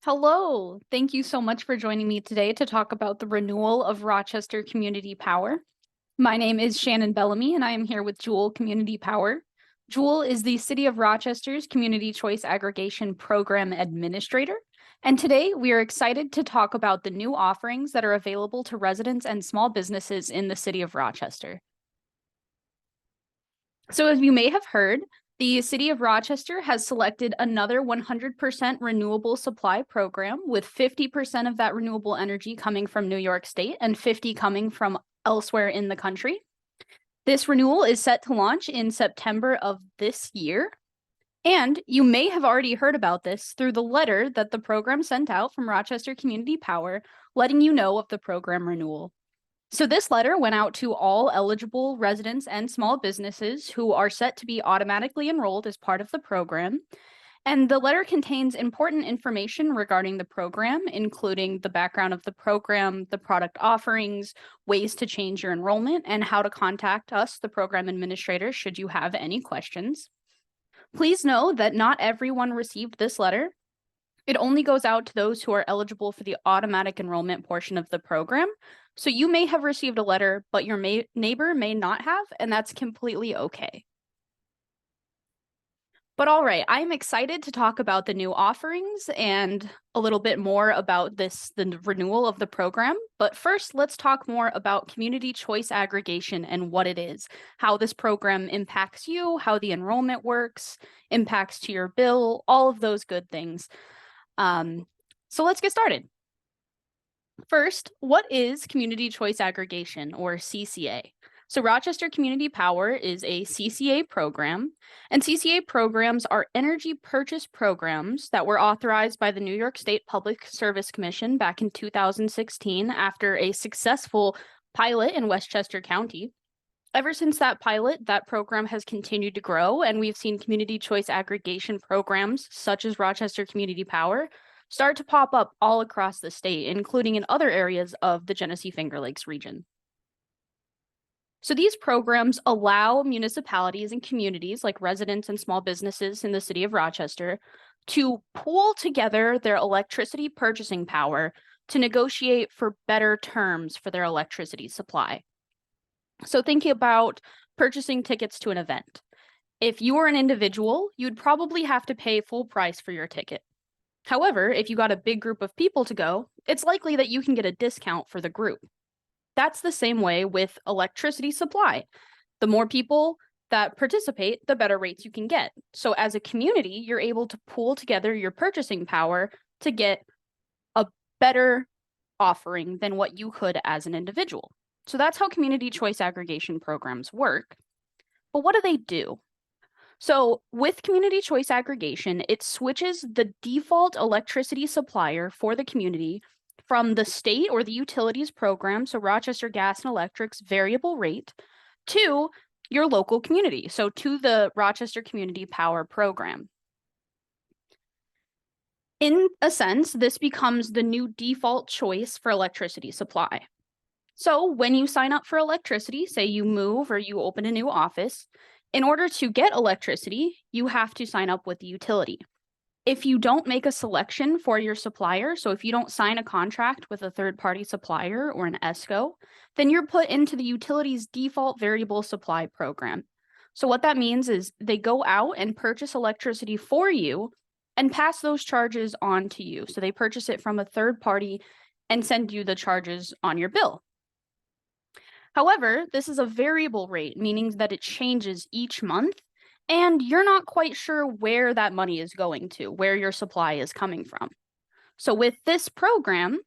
Hello. Thank you so much for joining me today to talk about the renewal of Rochester Community Power. My name is Shannon Bellamy, and I am here with Jewel Community Power. Jewel is the City of Rochester's Community Choice Aggregation Program Administrator. And today we are excited to talk about the new offerings that are available to residents and small businesses in the City of Rochester. So as you may have heard, the City of Rochester has selected another 100% renewable supply program, with 50% of that renewable energy coming from New York State and 50% coming from elsewhere in the country. This renewal is set to launch in September of this year. And you may have already heard about this through the letter that the program sent out from Rochester Community Power, letting you know of the program renewal. So this letter went out to all eligible residents and small businesses who are set to be automatically enrolled as part of the program. And the letter contains important information regarding the program, including the background of the program, the product offerings, ways to change your enrollment, and how to contact us, the program administrator, should you have any questions. Please know that not everyone received this letter. It only goes out to those who are eligible for the automatic enrollment portion of the program. So you may have received a letter, but your neighbor may not have, and that's completely okay. But all right, I'm excited to talk about the new offerings and a little bit more about the renewal of the program. But first, let's talk more about community choice aggregation and what it is, how this program impacts you, how the enrollment works, impacts to your bill, all of those good things. So let's get started. First, what is community choice aggregation, or CCA? So Rochester Community Power is a CCA program, and CCA programs are energy purchase programs that were authorized by the New York State Public Service Commission back in 2016 after a successful pilot in Westchester County. Ever since that pilot, that program has continued to grow, and we've seen community choice aggregation programs such as Rochester Community Power start to pop up all across the state, including in other areas of the Genesee Finger Lakes region. So these programs allow municipalities and communities, like residents and small businesses in the city of Rochester, to pool together their electricity purchasing power to negotiate for better terms for their electricity supply. So thinking about purchasing tickets to an event. If you were an individual, you'd probably have to pay full price for your ticket. However, if you got a big group of people to go, it's likely that you can get a discount for the group. That's the same way with electricity supply. The more people that participate, the better rates you can get. So as a community, you're able to pool together your purchasing power to get a better offering than what you could as an individual. So that's how community choice aggregation programs work. But what do they do? So with community choice aggregation, it switches the default electricity supplier for the community from the state or the utilities program, so Rochester Gas and Electric's variable rate, to your local community, so to the Rochester Community Power program. In a sense, this becomes the new default choice for electricity supply. So when you sign up for electricity, say you move or you open a new office, in order to get electricity, you have to sign up with the utility. If you don't make a selection for your supplier, so if you don't sign a contract with a third-party supplier or an ESCO, then you're put into the utility's default variable supply program. So what that means is they go out and purchase electricity for you and pass those charges on to you. So they purchase it from a third party and send you the charges on your bill. However, this is a variable rate, meaning that it changes each month, and you're not quite sure where that money is going to, where your supply is coming from. So with this program,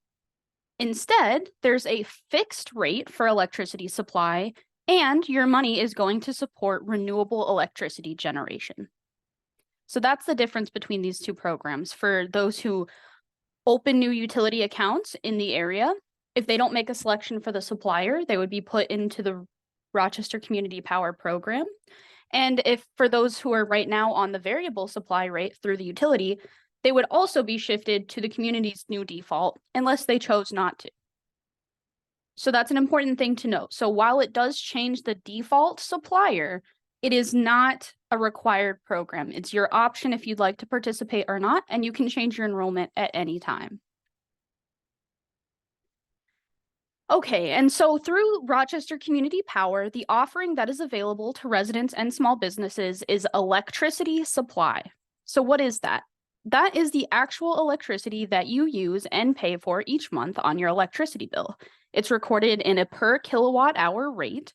instead, there's a fixed rate for electricity supply, and your money is going to support renewable electricity generation. So that's the difference between these two programs. For those who open new utility accounts in the area, if they don't make a selection for the supplier, they would be put into the Rochester Community Power program. And if for those who are right now on the variable supply rate through the utility, they would also be shifted to the community's new default unless they chose not to. So that's an important thing to note. So while it does change the default supplier, it is not a required program. It's your option if you'd like to participate or not, and you can change your enrollment at any time. Okay, and so through Rochester Community Power, the offering that is available to residents and small businesses is electricity supply. So what is that? That is the actual electricity that you use and pay for each month on your electricity bill. It's recorded in a per kilowatt hour rate,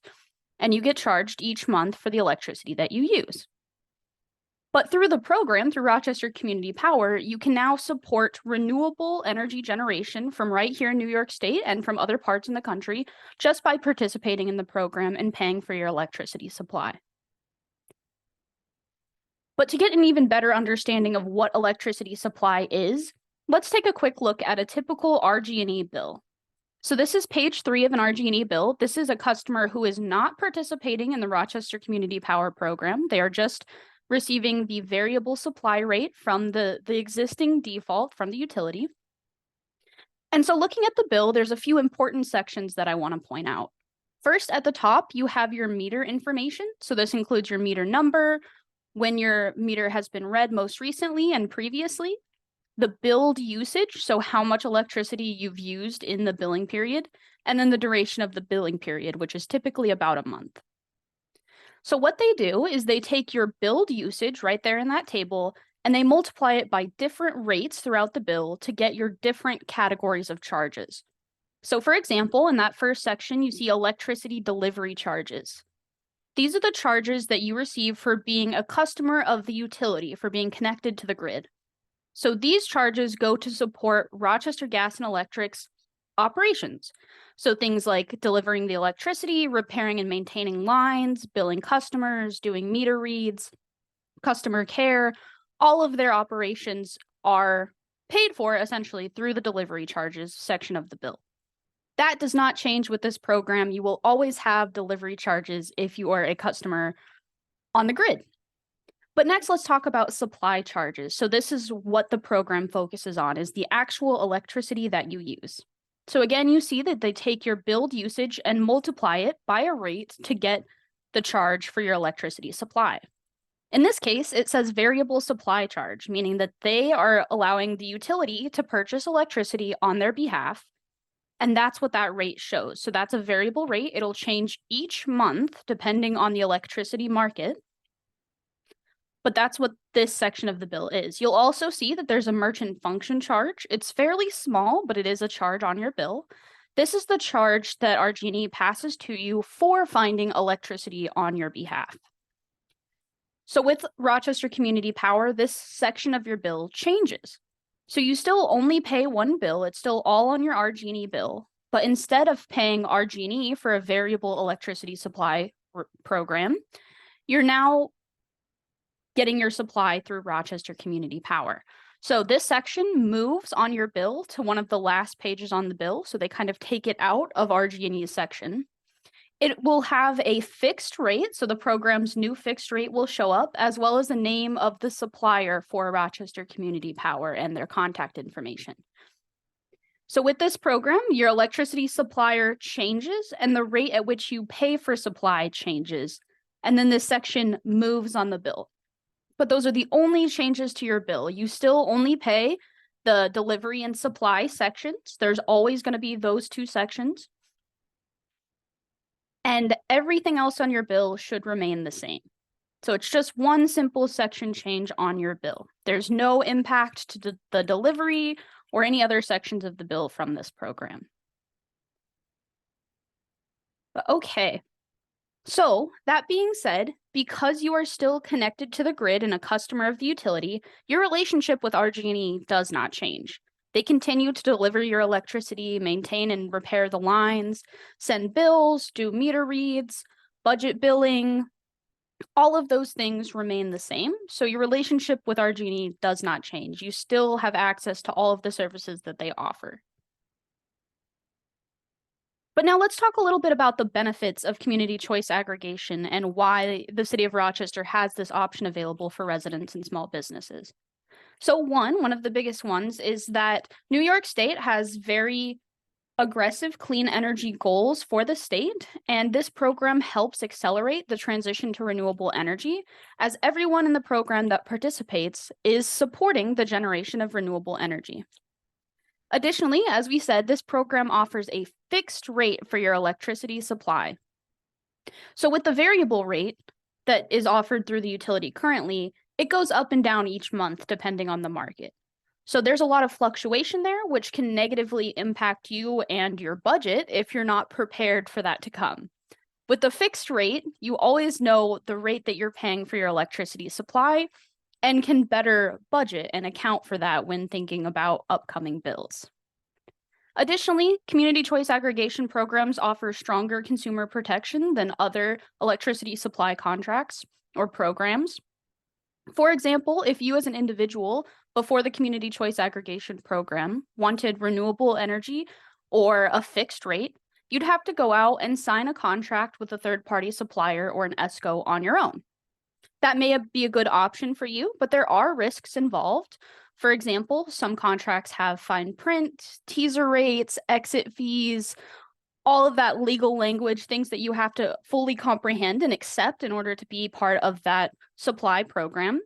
and you get charged each month for the electricity that you use. But through the program, through Rochester Community Power, you can now support renewable energy generation from right here in New York State and from other parts in the country just by participating in the program and paying for your electricity supply. But to get an even better understanding of what electricity supply is, let's take a quick look at a typical RG&E bill. So this is page 3 of an RG&E bill. This is a customer who is not participating in the Rochester Community Power program. They are just receiving the variable supply rate from the existing default from the utility. And so looking at the bill, there's a few important sections that I want to point out. First, at the top, you have your meter information. So this includes your meter number, when your meter has been read most recently and previously, the billed usage, so how much electricity you've used in the billing period, and then the duration of the billing period, which is typically about a month. So what they do is they take your billed usage right there in that table, and they multiply it by different rates throughout the bill to get your different categories of charges. So for example, in that first section, you see electricity delivery charges. These are the charges that you receive for being a customer of the utility, for being connected to the grid. So these charges go to support Rochester Gas and Electric's operations. So things like delivering the electricity, repairing and maintaining lines, billing customers, doing meter reads, customer care, all of their operations are paid for essentially through the delivery charges section of the bill. That does not change with this program. You will always have delivery charges if you are a customer on the grid. But next, let's talk about supply charges. So this is what the program focuses on, is the actual electricity that you use. So again, you see that they take your billed usage and multiply it by a rate to get the charge for your electricity supply. In this case, it says variable supply charge, meaning that they are allowing the utility to purchase electricity on their behalf. And that's what that rate shows. So that's a variable rate. It'll change each month depending on the electricity market. But that's what this section of the bill is. You'll also see that there's a merchant function charge. It's fairly small, but it is a charge on your bill. This is the charge that RG&E passes to you for finding electricity on your behalf. So with Rochester Community Power, this section of your bill changes. So you still only pay one bill. It's still all on your RG&E bill. But instead of paying RG&E for a variable electricity supply program, you're now getting your supply through Rochester Community Power. So this section moves on your bill to one of the last pages on the bill. So they kind of take it out of RG&E's section. It will have a fixed rate. So the program's new fixed rate will show up, as well as the name of the supplier for Rochester Community Power and their contact information. So with this program, your electricity supplier changes and the rate at which you pay for supply changes. And then this section moves on the bill. But those are the only changes to your bill. You still only pay the delivery and supply sections. There's always going to be those two sections. And everything else on your bill should remain the same. So it's just one simple section change on your bill. There's no impact to the delivery or any other sections of the bill from this program. But okay. So that being said, because you are still connected to the grid and a customer of the utility, your relationship with RG&E does not change. They continue to deliver your electricity, maintain and repair the lines, send bills, do meter reads, budget billing. All of those things remain the same. So your relationship with RG&E does not change. You still have access to all of the services that they offer. But now let's talk a little bit about the benefits of community choice aggregation and why the city of Rochester has this option available for residents and small businesses. So one of the biggest ones is that New York State has very aggressive clean energy goals for the state, and this program helps accelerate the transition to renewable energy, as everyone in the program that participates is supporting the generation of renewable energy. Additionally, as we said, this program offers a fixed rate for your electricity supply. So with the variable rate that is offered through the utility currently, it goes up and down each month depending on the market. So there's a lot of fluctuation there, which can negatively impact you and your budget if you're not prepared for that to come. With the fixed rate, you always know the rate that you're paying for your electricity supply and can better budget and account for that when thinking about upcoming bills. Additionally, community choice aggregation programs offer stronger consumer protection than other electricity supply contracts or programs. For example, if you as an individual before the community choice aggregation program wanted renewable energy or a fixed rate, you'd have to go out and sign a contract with a third-party supplier or an ESCO on your own. That may be a good option for you, but there are risks involved. For example, some contracts have fine print, teaser rates, exit fees, all of that legal language, things that you have to fully comprehend and accept in order to be part of that supply program.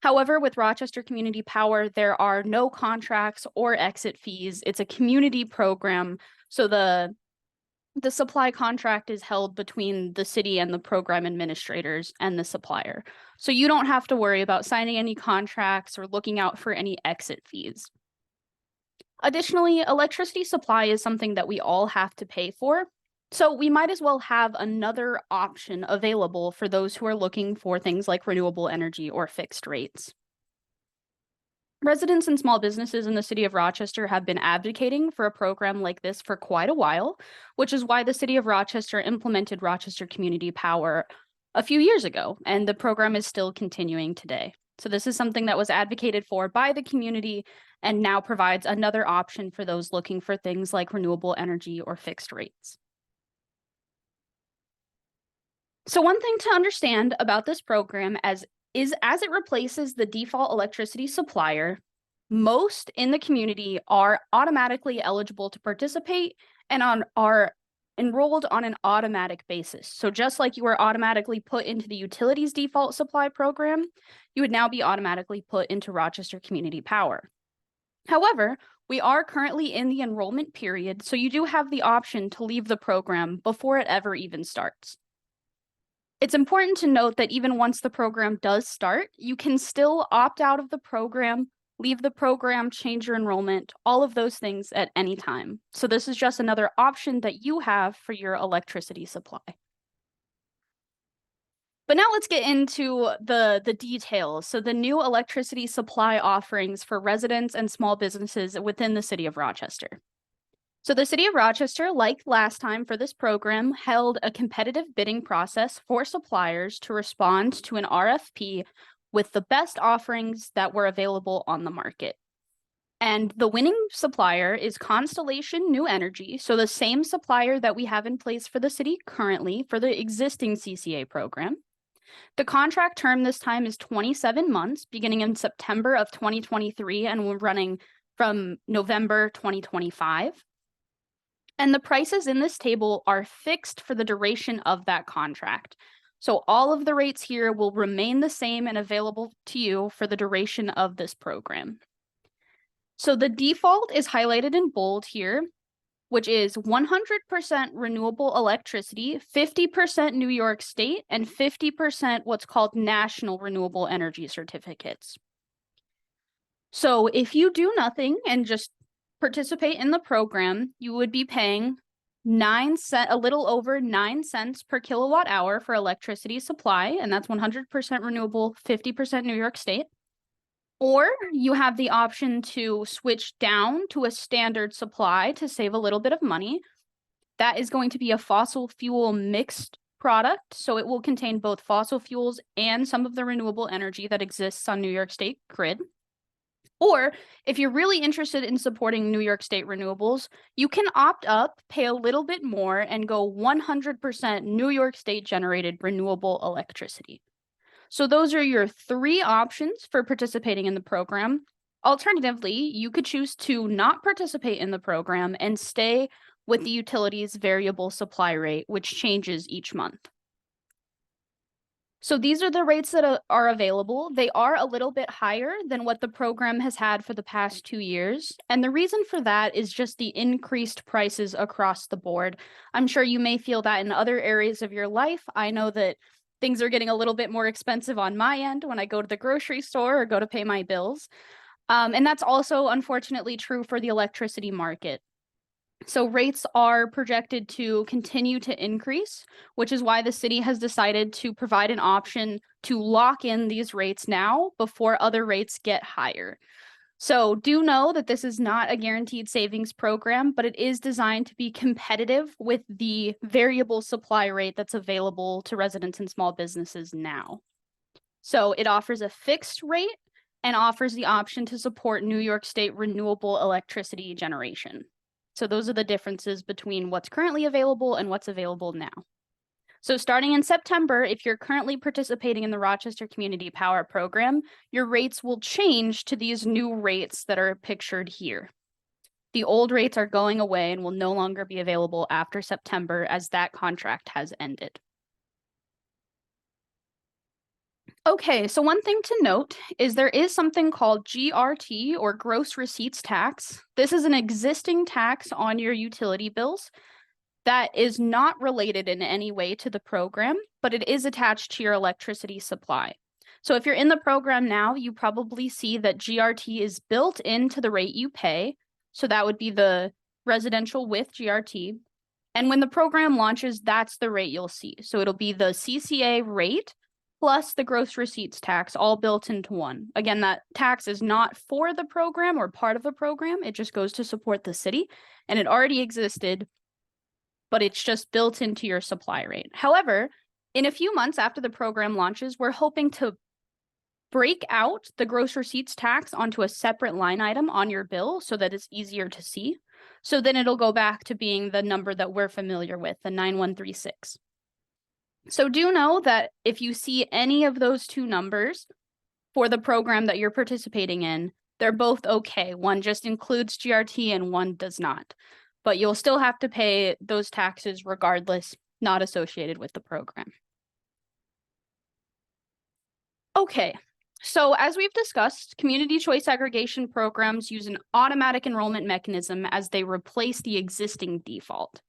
However, with Rochester Community Power, there are no contracts or exit fees. It's a community program, so the supply contract is held between the city and the program administrators and the supplier. So you don't have to worry about signing any contracts or looking out for any exit fees. Additionally, electricity supply is something that we all have to pay for. So we might as well have another option available for those who are looking for things like renewable energy or fixed rates. Residents and small businesses in the city of Rochester have been advocating for a program like this for quite a while, which is why the city of Rochester implemented Rochester Community Power a few years ago, and the program is still continuing today. So this is something that was advocated for by the community and now provides another option for those looking for things like renewable energy or fixed rates. So one thing to understand about this program is as it replaces the default electricity supplier, most in the community are automatically eligible to participate and are enrolled on an automatic basis. So just like you were automatically put into the utilities default supply program, you would now be automatically put into Rochester Community Power. However, we are currently in the enrollment period, so you do have the option to leave the program before it ever even starts. It's important to note that even once the program does start, you can still opt out of the program, leave the program, change your enrollment, all of those things at any time. So this is just another option that you have for your electricity supply. But now let's get into the details. So the new electricity supply offerings for residents and small businesses within the city of Rochester. So the city of Rochester, like last time for this program, held a competitive bidding process for suppliers to respond to an RFP with the best offerings that were available on the market. And the winning supplier is Constellation New Energy, so the same supplier that we have in place for the city currently for the existing CCA program. The contract term this time is 27 months, beginning in September of 2023 and we're running from November 2025. And the prices in this table are fixed for the duration of that contract. So all of the rates here will remain the same and available to you for the duration of this program. So the default is highlighted in bold here, which is 100% renewable electricity, 50% New York State, and 50% what's called national renewable energy certificates. So if you do nothing and just participate in the program, you would be paying a little over 9 cents per kilowatt hour for electricity supply, and that's 100% renewable, 50% New York State. Or you have the option to switch down to a standard supply to save a little bit of money. That is going to be a fossil fuel mixed product, so it will contain both fossil fuels and some of the renewable energy that exists on New York State grid. Or if you're really interested in supporting New York State renewables, you can opt up, pay a little bit more, and go 100% New York State generated renewable electricity. So those are your three options for participating in the program. Alternatively, you could choose to not participate in the program and stay with the utility's variable supply rate, which changes each month. So these are the rates that are available. They are a little bit higher than what the program has had for the past 2 years. And the reason for that is just the increased prices across the board. I'm sure you may feel that in other areas of your life. I know that things are getting a little bit more expensive on my end when I go to the grocery store or go to pay my bills. And that's also unfortunately true for the electricity market. So rates are projected to continue to increase, which is why the city has decided to provide an option to lock in these rates now before other rates get higher. So do know that this is not a guaranteed savings program, but it is designed to be competitive with the variable supply rate that's available to residents and small businesses now. So it offers a fixed rate and offers the option to support New York State renewable electricity generation. So those are the differences between what's currently available and what's available now. So starting in September, if you're currently participating in the Rochester Community Power Program, your rates will change to these new rates that are pictured here. The old rates are going away and will no longer be available after September as that contract has ended. Okay, so one thing to note is there is something called GRT, or gross receipts tax. This is an existing tax on your utility bills that is not related in any way to the program, but it is attached to your electricity supply. So if you're in the program now, you probably see that GRT is built into the rate you pay. So that would be the residential with GRT. And when the program launches, that's the rate you'll see. So it'll be the CCA rate plus the gross receipts tax, all built into one. Again, that tax is not for the program or part of the program. It just goes to support the city, and it already existed, but it's just built into your supply rate. However, in a few months after the program launches, we're hoping to break out the gross receipts tax onto a separate line item on your bill so that it's easier to see. So then it'll go back to being the number that we're familiar with, the 9136. So do know that if you see any of those two numbers for the program that you're participating in, they're both okay. One just includes GRT and one does not. But you'll still have to pay those taxes regardless, not associated with the program. Okay, so as we've discussed, community choice aggregation programs use an automatic enrollment mechanism as they replace the existing default.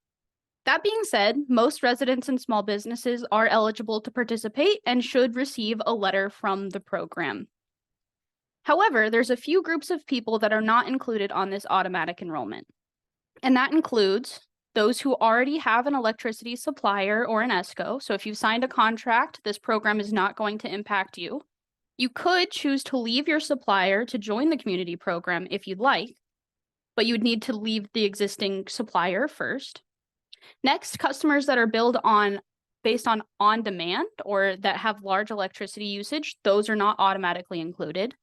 That being said, most residents and small businesses are eligible to participate and should receive a letter from the program. However, there's a few groups of people that are not included on this automatic enrollment. And that includes those who already have an electricity supplier or an ESCO. So if you've signed a contract, this program is not going to impact you. You could choose to leave your supplier to join the community program if you'd like, but you would need to leave the existing supplier first. Next, customers that are billed based on demand or that have large electricity usage, those are not automatically included.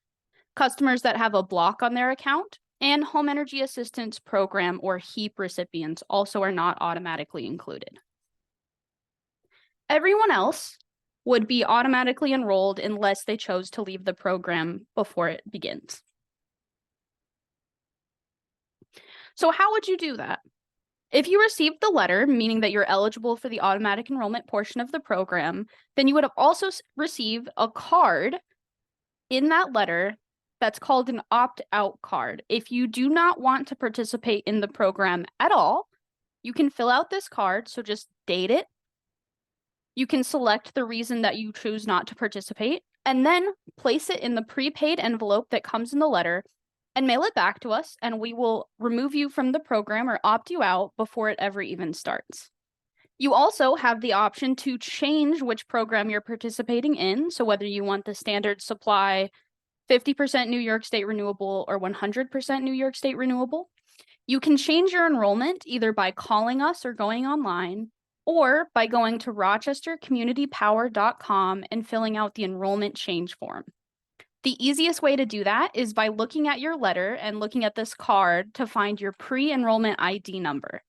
Customers that have a block on their account and Home Energy Assistance Program or HEAP recipients also are not automatically included. Everyone else would be automatically enrolled unless they chose to leave the program before it begins. So how would you do that? If you received the letter, meaning that you're eligible for the automatic enrollment portion of the program, then you would have also received a card in that letter that's called an opt-out card. If you do not want to participate in the program at all, you can fill out this card, so just date it. You can select the reason that you choose not to participate, and then place it in the prepaid envelope that comes in the letter and mail it back to us, and we will remove you from the program or opt you out before it ever even starts. You also have the option to change which program you're participating in. So whether you want the standard supply, 50% New York State renewable, or 100% New York State renewable, you can change your enrollment either by calling us or going online, or by going to rochestercommunitypower.com and filling out the enrollment change form. The easiest way to do that is by looking at your letter and looking at this card to find your pre-enrollment ID number.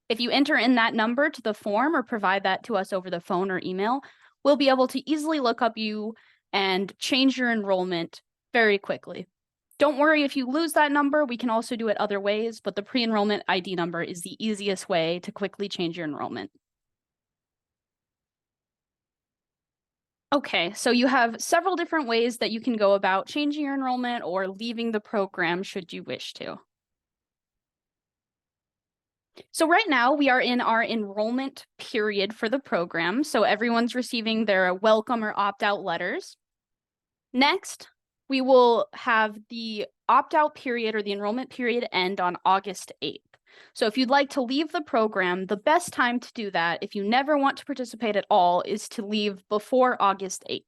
If you enter in that number to the form or provide that to us over the phone or email, we'll be able to easily look up you and change your enrollment very quickly. Don't worry if you lose that number, we can also do it other ways, but the pre-enrollment ID number is the easiest way to quickly change your enrollment. Okay, so you have several different ways that you can go about changing your enrollment or leaving the program should you wish to. So right now we are in our enrollment period for the program. So everyone's receiving their welcome or opt-out letters. Next, we will have the opt-out period or the enrollment period end on August 8th. So if you'd like to leave the program, the best time to do that, if you never want to participate at all, is to leave before August 8th.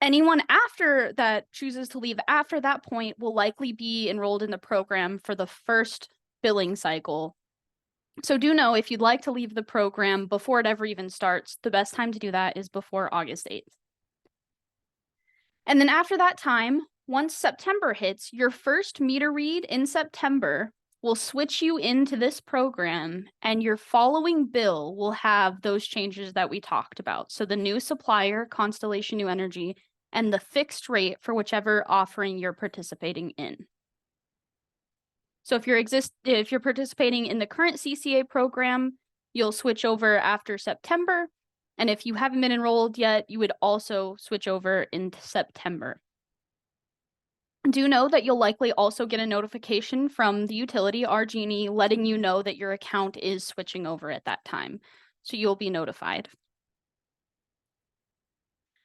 Anyone after that chooses to leave after that point will likely be enrolled in the program for the first billing cycle. So do know if you'd like to leave the program before it ever even starts, the best time to do that is before August 8th. And then after that time, once September hits, your first meter read in September will switch you into this program, and your following bill will have those changes that we talked about. So the new supplier, Constellation New Energy, and the fixed rate for whichever offering you're participating in. So if you're participating in the current CCA program, you'll switch over after September. And if you haven't been enrolled yet, you would also switch over into September. Do know that you'll likely also get a notification from the utility, RG&E, letting you know that your account is switching over at that time. So you'll be notified.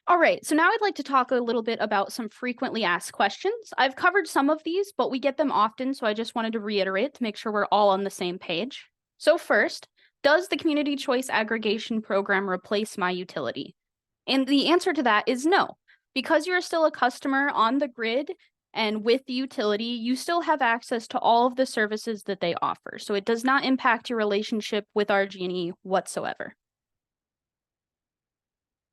All right, so now I'd like to talk a little bit about some frequently asked questions. I've covered some of these, but we get them often, so I just wanted to reiterate to make sure we're all on the same page. So first, does the Community Choice Aggregation Program replace my utility? And the answer to that is no. Because you're still a customer on the grid and with the utility, you still have access to all of the services that they offer. So it does not impact your relationship with RG&E whatsoever.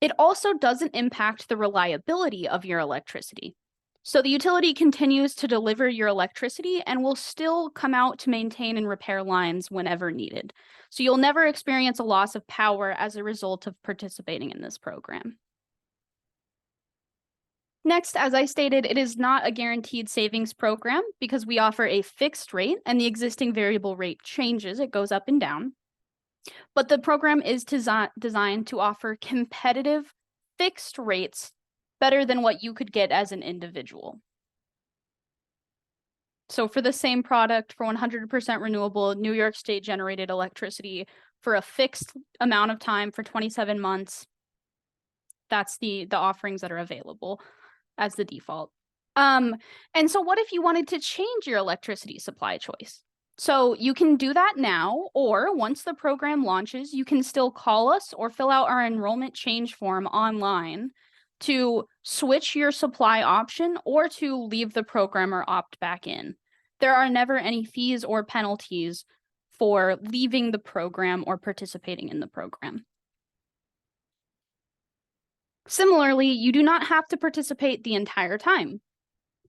It also doesn't impact the reliability of your electricity. So the utility continues to deliver your electricity and will still come out to maintain and repair lines whenever needed. So you'll never experience a loss of power as a result of participating in this program. Next, as I stated, it is not a guaranteed savings program because we offer a fixed rate and the existing variable rate changes. It goes up and down. But the program is designed to offer competitive fixed rates better than what you could get as an individual. So for the same product, for 100% renewable New York State generated electricity for a fixed amount of time for 27 months, that's the offerings that are available as the default. And so what if you wanted to change your electricity supply choice? So you can do that now, or once the program launches, you can still call us or fill out our enrollment change form online to switch your supply option or to leave the program or opt back in. There are never any fees or penalties for leaving the program or participating in the program. Similarly, you do not have to participate the entire time.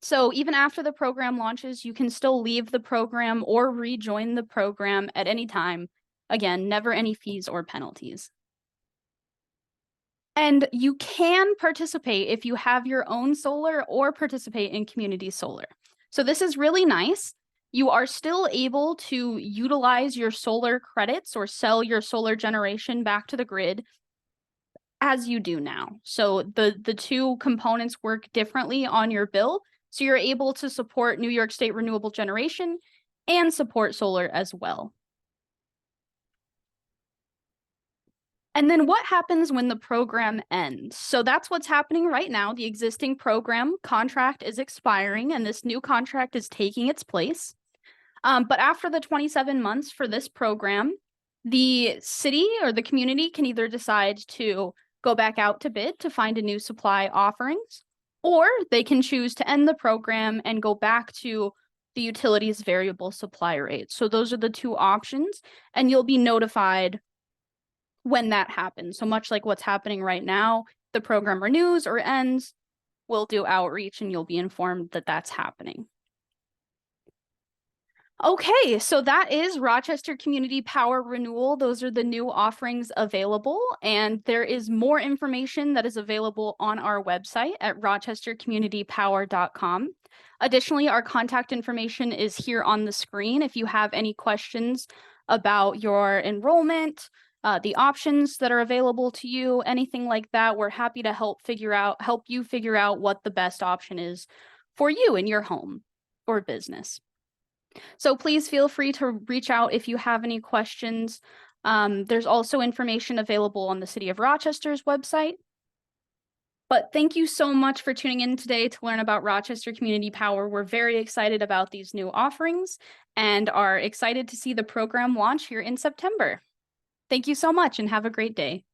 So even after the program launches, you can still leave the program or rejoin the program at any time. Again, never any fees or penalties. And you can participate if you have your own solar or participate in community solar. So this is really nice. You are still able to utilize your solar credits or sell your solar generation back to the grid as you do now. So the two components work differently on your bill. So you're able to support New York State renewable generation and support solar as well. And then what happens when the program ends? So that's what's happening right now. The existing program contract is expiring and this new contract is taking its place. But after the 27 months for this program, the city or the community can either decide to go back out to bid to find a new supply offerings, or they can choose to end the program and go back to the utility's variable supply rate. So those are the two options, and you'll be notified when that happens. So much like what's happening right now, the program renews or ends, we'll do outreach and you'll be informed that that's happening. Okay, so that is Rochester Community Power Renewal. Those are the new offerings available, and there is more information that is available on our website at rochestercommunitypower.com. Additionally, our contact information is here on the screen. If you have any questions about your enrollment, the options that are available to you, anything like that, we're happy to help you figure out what the best option is for you in your home or business. So please feel free to reach out if you have any questions. There's also information available on the City of Rochester's website. But thank you so much for tuning in today to learn about Rochester Community Power. We're very excited about these new offerings and are excited to see the program launch here in September. Thank you so much and have a great day.